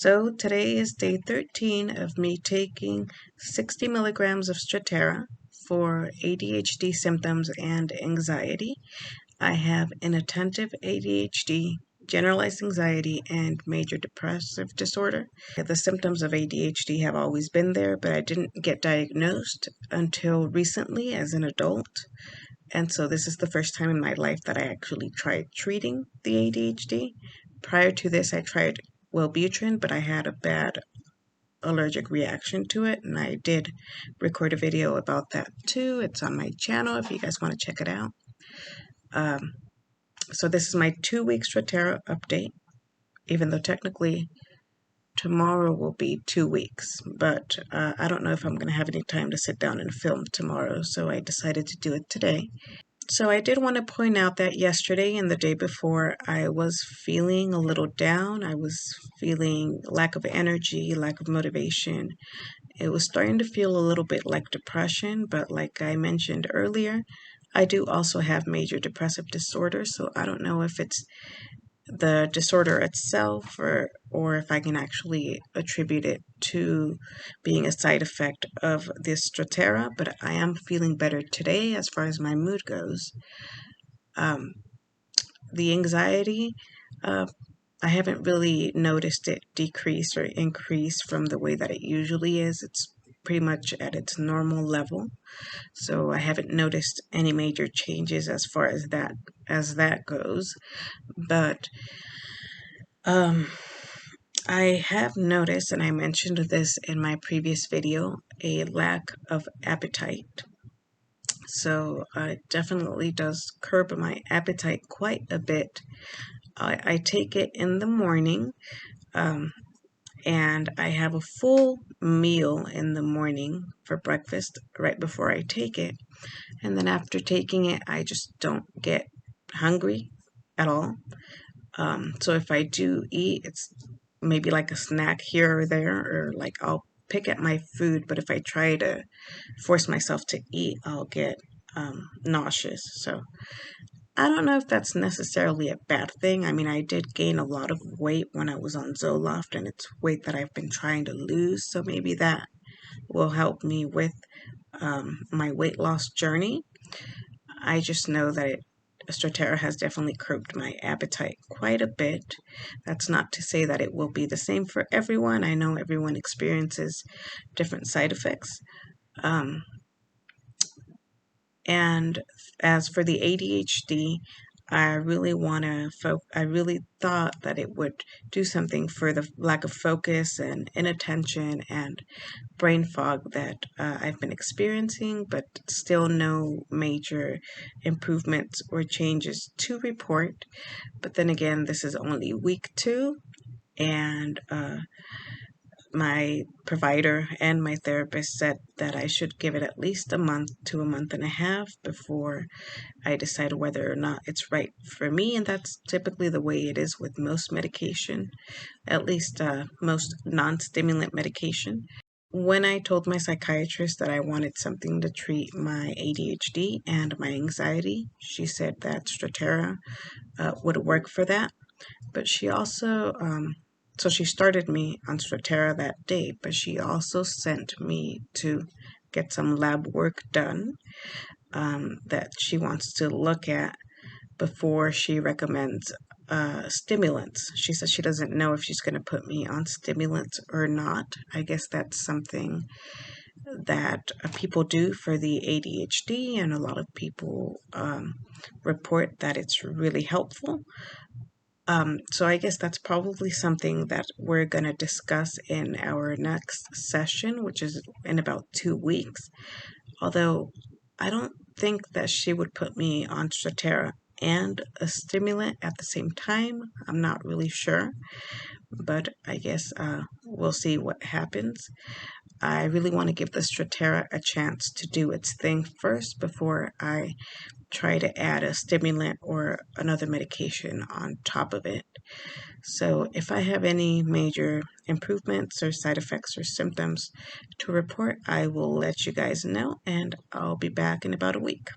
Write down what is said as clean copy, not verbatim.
So today is day 13 of me taking 60 milligrams of strattera for ADHD symptoms and anxiety. I have inattentive ADHD, generalized anxiety, and major depressive disorder. The symptoms of ADHD have always been there, but I didn't get diagnosed until recently as an adult. And so this is the first time in my life that I actually tried treating the ADHD. Prior to this, I tried Wellbutrin, but I had a bad allergic reaction to it, and I did record a video about that too. It's on my channel if you guys want to check it out. So this is my 2-week strattera update, even though technically tomorrow will be 2 weeks, but I don't know if I'm going to have any time to sit down and film tomorrow, so I decided to do it today. So I did want to point out that yesterday and the day before, I was feeling a little down. I was feeling lack of energy, lack of motivation. It was starting to feel a little bit like depression, but like I mentioned earlier, I do also have major depressive disorder, so I don't know if it's the disorder itself or if I can actually attribute it to being a side effect of this strattera, but I am feeling better today as far as my mood goes. The anxiety, I haven't really noticed it decrease or increase from the way that it usually is. It's pretty much at its normal level. So I haven't noticed any major changes as far as that goes. But I have noticed, and I mentioned this in my previous video, a lack of appetite. So it definitely does curb my appetite quite a bit. I take it in the morning, and I have a full meal in the morning for breakfast right before I take it. And then after taking it, I just don't get hungry at all. So if I do eat, it's maybe like a snack here or there, or like I'll pick at my food, but if I try to force myself to eat, I'll get nauseous. So I don't know if that's necessarily a bad thing. I mean, I did gain a lot of weight when I was on Zoloft, and it's weight that I've been trying to lose, so maybe that will help me with my weight loss journey. I just know that strattera has definitely curbed my appetite quite a bit. That's not to say that it will be the same for everyone. I know everyone experiences different side effects. And as for the ADHD, I really thought that it would do something for the lack of focus and inattention and brain fog that I've been experiencing, but still no major improvements or changes to report. But then again, this is only week 2, and my provider and my therapist said that I should give it at least a month to a month and a half before I decide whether or not it's right for me, and that's typically the way it is with most medication, at least most non-stimulant medication. When I told my psychiatrist that I wanted something to treat my ADHD and my anxiety, she said that strattera would work for that, but she also so she started me on strattera that day, but she also sent me to get some lab work done that she wants to look at before she recommends stimulants. She says she doesn't know if she's going to put me on stimulants or not. I guess that's something that people do for the ADHD, and a lot of people report that it's really helpful. So I guess that's probably something that we're going to discuss in our next session, which is in about 2 weeks. Although I don't think that she would put me on strattera and a stimulant at the same time. I'm not really sure, but I guess we'll see what happens. I really want to give the strattera a chance to do its thing first before I try to add a stimulant or another medication on top of it. So if I have any major improvements or side effects or symptoms to report, I will let you guys know, and I'll be back in about a week.